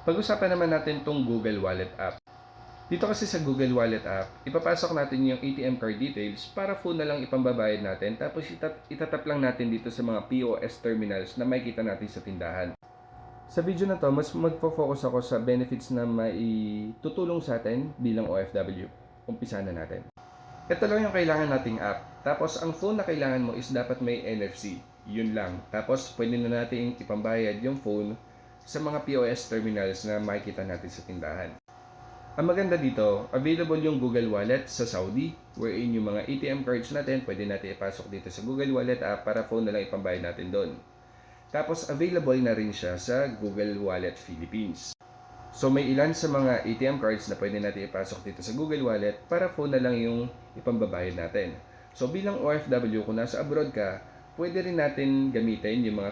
Pag-usapan naman natin tong Google Wallet app. Dito kasi sa Google Wallet app, ipapasok natin yung ATM card details para phone na lang ipambabayad natin tapos itatap lang natin dito sa mga POS terminals na makikita natin sa tindahan. Sa video na to, mas magfo-focus ako sa benefits na maitutulong sa atin bilang OFW. Umpisa na natin. Ito lang yung kailangan nating app. Tapos ang phone na kailangan mo is dapat may NFC. Yun lang. Tapos pwede na natin ipambayad yung phone sa mga POS terminals na makikita natin sa tindahan. Ang maganda dito, available yung Google Wallet sa Saudi, wherein yung mga ATM cards natin, pwede natin ipasok dito sa Google Wallet app para phone na lang ipambayad natin doon. Tapos available na rin siya sa Google Wallet Philippines. So may ilan sa mga ATM cards na pwede natin ipasok dito sa Google Wallet para phone na lang yung ipambabayad natin. So bilang OFW, kung nasa abroad ka, pwede rin natin gamitin yung mga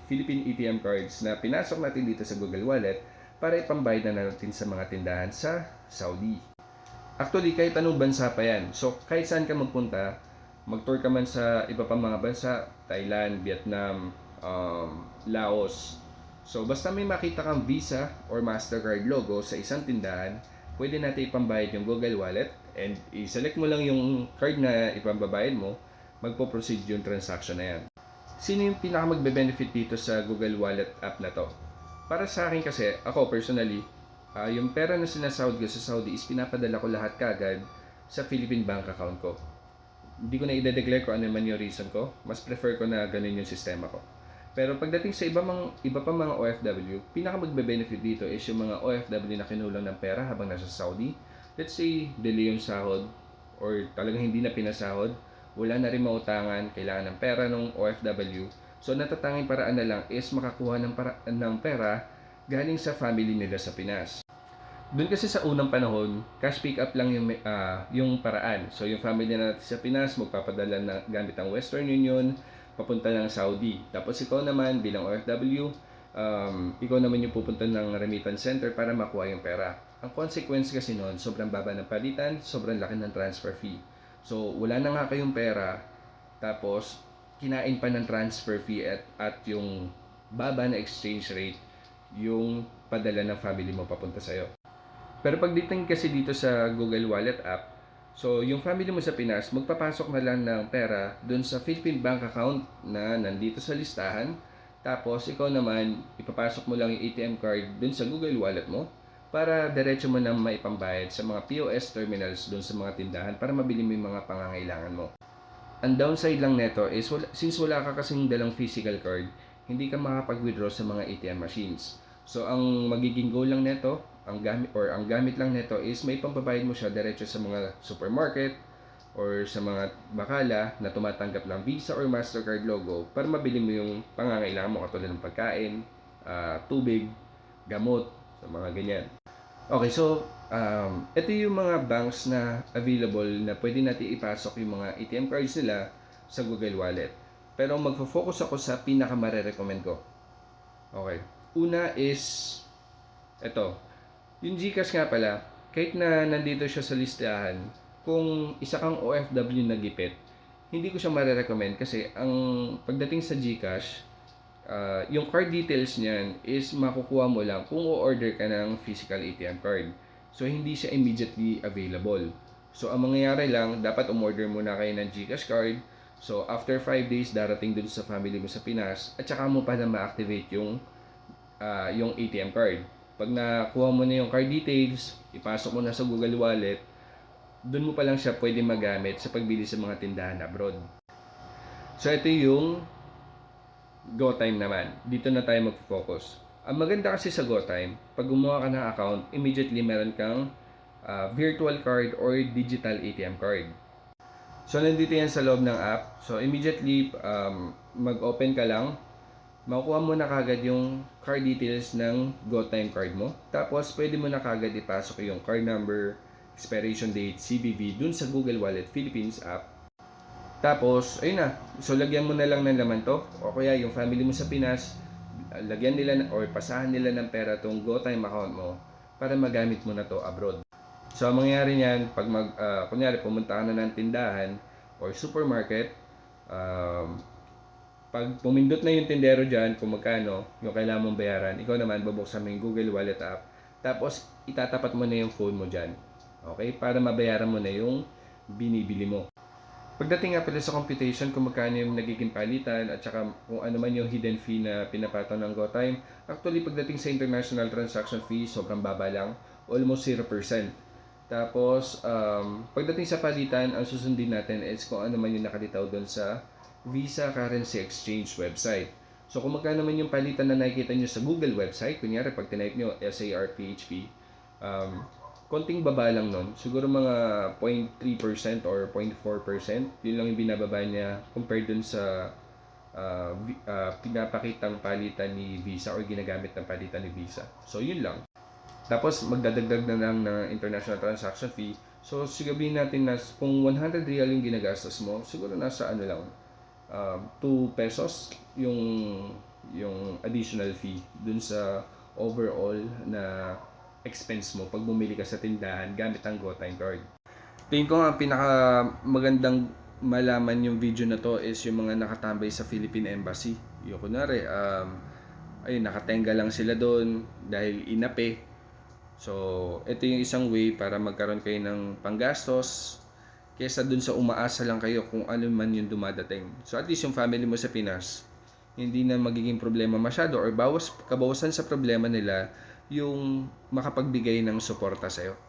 Philippine ATM cards na pinasok natin dito sa Google Wallet para ipambayad na natin sa mga tindahan sa Saudi. Actually, kahit anong bansa pa yan. So kahit saan ka magpunta, mag-tour ka man sa iba pang mga bansa, Thailand, Vietnam, Laos. So basta may makita kang Visa or Mastercard logo sa isang tindahan, pwede natin ipambayad yung Google Wallet and i-select mo lang yung card na ipambabayad mo, magpo-proceed yung transaction na yan. Sino yung pinaka magbe-benefit dito sa Google Wallet app na to? Para sa akin kasi, ako personally, yung pera na sinasahod ko sa Saudi is pinapadala ko lahat kagad sa Philippine bank account ko. Hindi ko na i-declare kung ano man yung reason ko. Mas prefer ko na ganun yung sistema ko. Pero pagdating sa iba pang mga OFW, pinaka magbe-benefit dito is yung mga OFW na kinulang ng pera habang nasa Saudi. Let's say, delay yung sahod or talagang hindi na pinasahod, wala na rin mautangan, kailangan ng pera ng OFW. So natatanging paraan na lang is makakuha ng pera galing sa family nila sa Pinas. Doon kasi sa unang panahon, cash pick up lang yung paraan. So yung family natin sa Pinas, magpapadala na gamit ang Western Union, papunta ng Saudi. Tapos ikaw naman bilang OFW, ikaw naman yung pupunta ng remittance center para makuha yung pera. Ang consequence kasi noon, sobrang baba ng palitan, sobrang laki ng transfer fee. So, wala na nga kayong pera, tapos kinain pa ng transfer fee at yung baba na exchange rate yung padala ng family mo papunta sa'yo. Pero pagdating kasi dito sa Google Wallet app, so yung family mo sa Pinas, magpapasok na lang ng pera dun sa Philippine bank account na nandito sa listahan. Tapos ikaw naman, ipapasok mo lang yung ATM card dun sa Google Wallet mo para diretso mo na maipambayad sa mga POS terminals dun sa mga tindahan para mabili mo yung mga pangangailangan mo. Ang downside lang neto is since wala ka kasing dalang physical card, hindi ka makapag-withdraw sa mga ATM machines. So ang magiging goal lang neto, ang gamit lang neto is may pambabayad mo siya diretso sa mga supermarket or sa mga bakala na tumatanggap ng Visa or Mastercard logo para mabili mo yung pangangailangan mo katulad ng pagkain, tubig, gamot, sa mga ganyan. Okay, so ito yung mga banks na available na pwede natin ipasok yung mga ATM cards nila sa Google Wallet. Pero magfo-focus ako sa pinaka mare-recommend ko. Okay. Una is ito. Yung GCash nga pala, kahit na nandito siya sa listahan, kung isa kang OFW na gipit, hindi ko siya mare-recommend kasi ang pagdating sa GCash, yung card details niyan is makukuha mo lang kung o-order ka ng physical ATM card. So, hindi siya immediately available. So, ang mangyayari lang, dapat umorder muna kayo ng GCash card. So, after 5 days, darating dun sa family mo sa Pinas at saka mo pa na ma-activate yung ATM card. Pag nakuha mo na yung card details, ipasok mo na sa Google Wallet, dun mo pa lang siya pwede magamit sa pagbili sa mga tindahan abroad. So, ito yung GoTime naman. Dito na tayo mag-focus. Ang maganda kasi sa GoTime, pag gumawa ka ng account, immediately meron kang virtual card or digital ATM card. So, nandito yan sa loob ng app. So, immediately, mag-open ka lang. Makukuha mo na kagad yung card details ng GoTime card mo. Tapos, pwede mo na kagad ipasok yung card number, expiration date, CVV dun sa Google Wallet Philippines app. Tapos, ayun na. So, lagyan mo na lang ng laman to. O kaya, yung family mo sa Pinas, lagyan nila or pasahan nila ng pera tong GoTime account mo para magamit mo na to abroad. So, ang mangyayari niyan, pag kunyari, pumunta ka na ng tindahan or supermarket, Pag pumindot na yung tindero dyan, kung magkano yung kailangan mong bayaran, ikaw naman babuksan mo yung Google Wallet app. Tapos, itatapat mo na yung phone mo dyan. Okay? Para mabayaran mo na yung binibili mo. Pagdating nga pala sa computation, kung magkano yung nagiging palitan at saka kung ano man yung hidden fee na pinapataw ng GoTime, actually pagdating sa international transaction fee, sobrang baba lang, almost 0%. Tapos, pagdating sa palitan, ang susundin natin is kung ano man yung nakalitaw doon sa Visa Currency Exchange website. So, kung magkano man yung palitan na nakikita nyo sa Google website, kunyari pag tinype nyo SARPHP, konting baba lang nun. Siguro mga 0.3% or 0.4%. Yun lang yung binababa niya compared dun sa pinapakitang palitan ni Visa or ginagamit ng palitan ni Visa. So, yun lang. Tapos, magdadagdag na lang ng international transaction fee. So, siguraduhin natin na kung 100 real yung ginagastos mo, siguro nasa ano lang, 2 pesos yung additional fee dun sa overall na expense mo pag bumili ka sa tindahan gamit ang GoTime card. Tingin ko nga pinaka magandang malaman yung video na to is yung mga nakatambay sa Philippine Embassy. Yung kunwari, ayun, nakatenga lang sila doon dahil inape. So, ito yung isang way para magkaroon kayo ng panggastos kesa dun sa umaasa lang kayo kung ano man yung dumadating. So, at least yung family mo sa Pinas, hindi na magiging problema masyado or kabawasan sa problema nila yung makapagbigay ng suporta sa'yo.